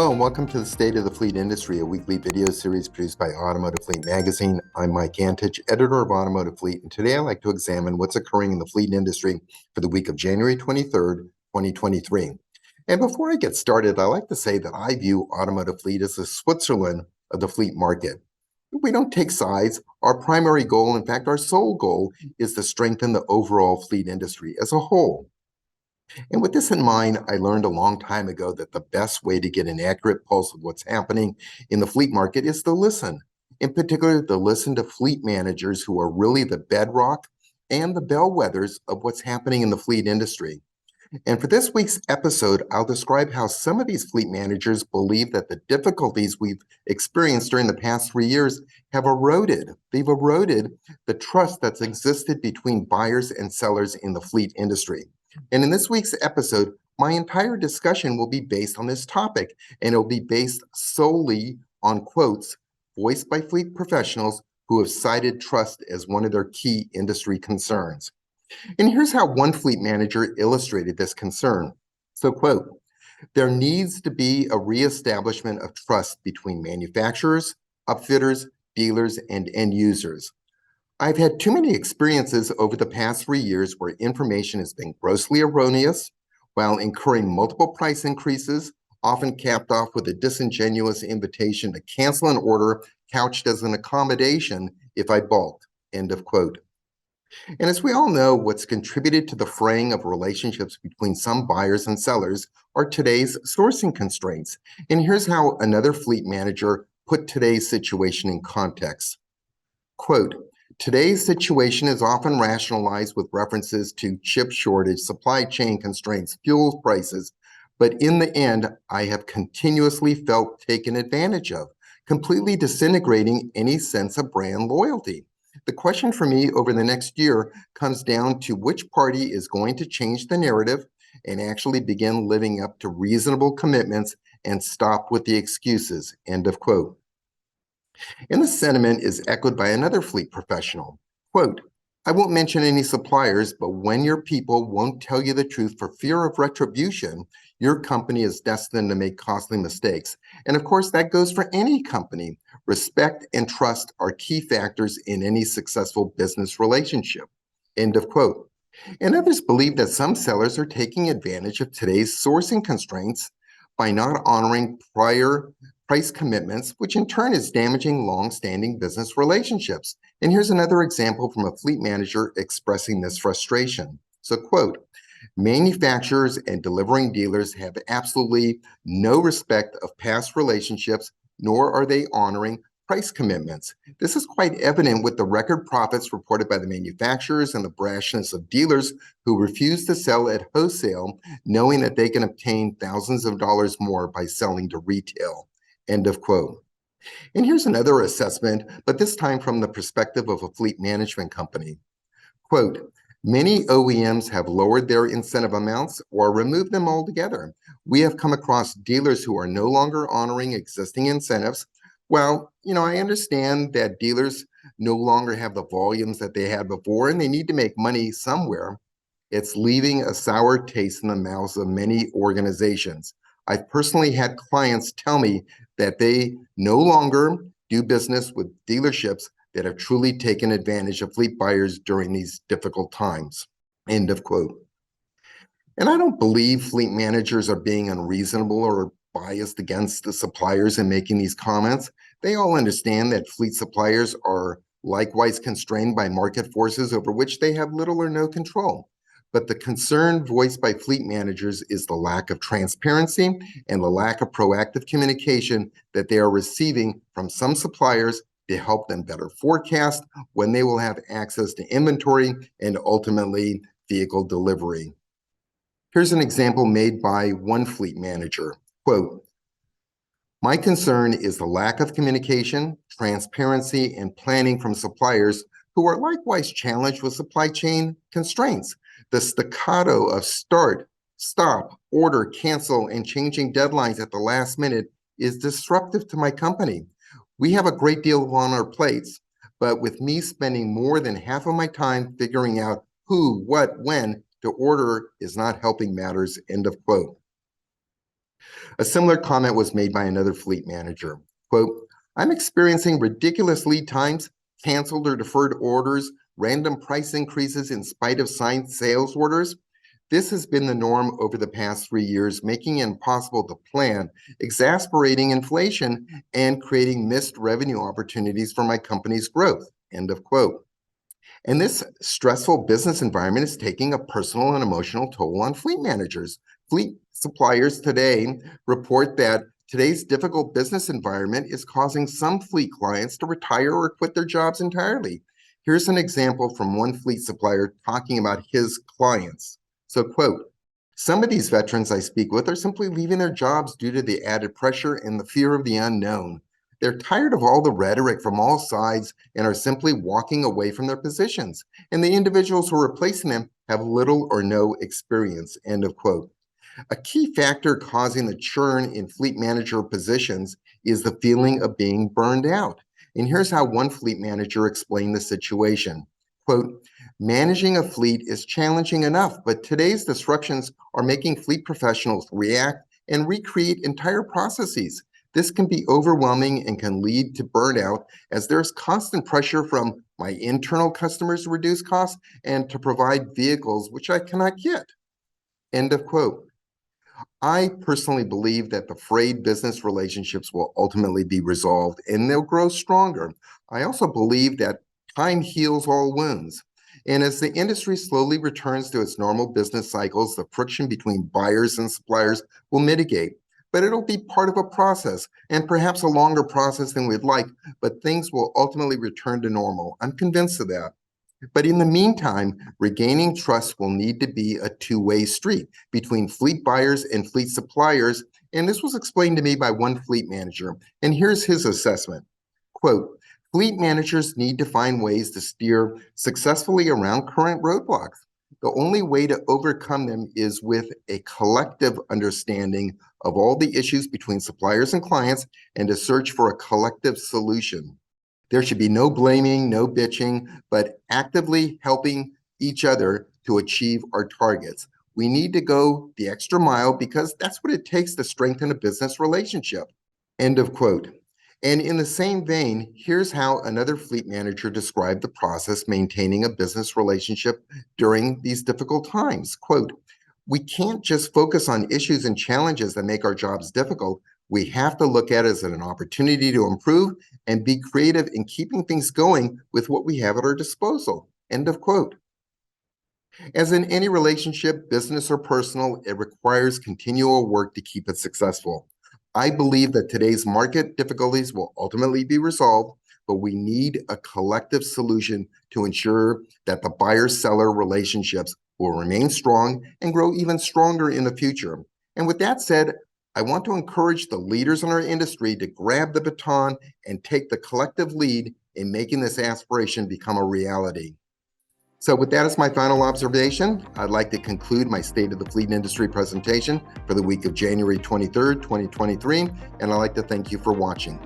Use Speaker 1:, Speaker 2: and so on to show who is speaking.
Speaker 1: Hello and welcome to the State of the Fleet Industry, a weekly video series produced by Automotive Fleet magazine. I'm Mike Antich, editor of Automotive Fleet, and today I'd like to examine what's occurring in the fleet industry for the week of January 23rd, 2023. And before I get started, I'd like to say that I view Automotive Fleet as the Switzerland of the fleet market. We don't take sides. Our primary goal, in fact, our sole goal, is to strengthen the overall fleet industry as a whole. And with this in mind, I learned a long time ago that the best way to get an accurate pulse of what's happening in the fleet market is to listen. In particular, to listen to fleet managers who are really the bedrock and the bellwethers of what's happening in the fleet industry. And for this week's episode, I'll describe how some of these fleet managers believe that the difficulties we've experienced during the past 3 years have eroded. They've eroded the trust that's existed between buyers and sellers in the fleet industry. And in this week's episode, my entire discussion will be based on this topic, and it'll be based solely on quotes voiced by fleet professionals who have cited trust as one of their key industry concerns. And here's how one fleet manager illustrated this concern. So, quote, there needs to be a reestablishment of trust between manufacturers, upfitters, dealers, and end users. I've had too many experiences over the past 3 years where information has been grossly erroneous while incurring multiple price increases, often capped off with a disingenuous invitation to cancel an order couched as an accommodation if I balked, end of quote. And as we all know, what's contributed to the fraying of relationships between some buyers and sellers are today's sourcing constraints. And here's how another fleet manager put today's situation in context. Quote, today's situation is often rationalized with references to chip shortage, supply chain constraints, fuel prices, but in the end, I have continuously felt taken advantage of, completely disintegrating any sense of brand loyalty. The question for me over the next year comes down to which party is going to change the narrative and actually begin living up to reasonable commitments and stop with the excuses, end of quote. And the sentiment is echoed by another fleet professional. Quote, I won't mention any suppliers, but when your people won't tell you the truth for fear of retribution, your company is destined to make costly mistakes. And of course, that goes for any company. Respect and trust are key factors in any successful business relationship. End of quote. And others believe that some sellers are taking advantage of today's sourcing constraints by not honoring prior price commitments, which in turn is damaging long-standing business relationships. And here's another example from a fleet manager expressing this frustration. So, quote, manufacturers and delivering dealers have absolutely no respect of past relationships, nor are they honoring price commitments. This is quite evident with the record profits reported by the manufacturers and the brashness of dealers who refuse to sell at wholesale, knowing that they can obtain thousands of dollars more by selling to retail. End of quote. And here's another assessment, but this time from the perspective of a fleet management company. Quote, many OEMs have lowered their incentive amounts or removed them altogether. We have come across dealers who are no longer honoring existing incentives. Well, I understand that dealers no longer have the volumes that they had before and they need to make money somewhere. It's leaving a sour taste in the mouths of many organizations. I've personally had clients tell me that they no longer do business with dealerships that have truly taken advantage of fleet buyers during these difficult times. End of quote. And I don't believe fleet managers are being unreasonable or biased against the suppliers in making these comments. They all understand that fleet suppliers are likewise constrained by market forces over which they have little or no control. But the concern voiced by fleet managers is the lack of transparency and the lack of proactive communication that they are receiving from some suppliers to help them better forecast when they will have access to inventory and ultimately vehicle delivery. Here's an example made by one fleet manager. Quote, my concern is the lack of communication, transparency, and planning from suppliers who are likewise challenged with supply chain constraints. The staccato of start, stop, order, cancel, and changing deadlines at the last minute is disruptive to my company. We have a great deal on our plates, but with me spending more than half of my time figuring out who, what, when to order is not helping matters, end of quote. A similar comment was made by another fleet manager. Quote, I'm experiencing ridiculous lead times, canceled or deferred orders, random price increases in spite of signed sales orders. This has been the norm over the past 3 years, making it impossible to plan, exasperating inflation, and creating missed revenue opportunities for my company's growth. End of quote. And this stressful business environment is taking a personal and emotional toll on fleet managers. Fleet suppliers today report that today's difficult business environment is causing some fleet clients to retire or quit their jobs entirely. Here's an example from one fleet supplier talking about his clients. So, quote, some of these veterans I speak with are simply leaving their jobs due to the added pressure and the fear of the unknown. They're tired of all the rhetoric from all sides and are simply walking away from their positions. And the individuals who are replacing them have little or no experience. End of quote. A key factor causing the churn in fleet manager positions is the feeling of being burned out. And here's how one fleet manager explained the situation. Quote, managing a fleet is challenging enough, but today's disruptions are making fleet professionals react and recreate entire processes. This can be overwhelming and can lead to burnout as there's constant pressure from my internal customers to reduce costs and to provide vehicles which I cannot get. End of quote. I personally believe that the frayed business relationships will ultimately be resolved and they'll grow stronger. I also believe that time heals all wounds. And as the industry slowly returns to its normal business cycles, the friction between buyers and suppliers will mitigate. But it'll be part of a process, and perhaps a longer process than we'd like, but things will ultimately return to normal. I'm convinced of that. But in the meantime, regaining trust will need to be a two-way street between fleet buyers and fleet suppliers. And this was explained to me by one fleet manager. And here's his assessment. Quote, fleet managers need to find ways to steer successfully around current roadblocks. The only way to overcome them is with a collective understanding of all the issues between suppliers and clients and to search for a collective solution. There should be no blaming, no bitching, but actively helping each other to achieve our targets. We need to go the extra mile because that's what it takes to strengthen a business relationship. End of quote. And in the same vein, here's how another fleet manager described the process maintaining a business relationship during these difficult times. Quote, we can't just focus on issues and challenges that make our jobs difficult. We have to look at it as an opportunity to improve and be creative in keeping things going with what we have at our disposal. End of quote. As in any relationship, business or personal, it requires continual work to keep it successful. I believe that today's market difficulties will ultimately be resolved, but we need a collective solution to ensure that the buyer-seller relationships will remain strong and grow even stronger in the future. And with that said, I want to encourage the leaders in our industry to grab the baton and take the collective lead in making this aspiration become a reality. So with that as my final observation, I'd like to conclude my State of the Fleet Industry presentation for the week of January 23rd, 2023, and I'd like to thank you for watching.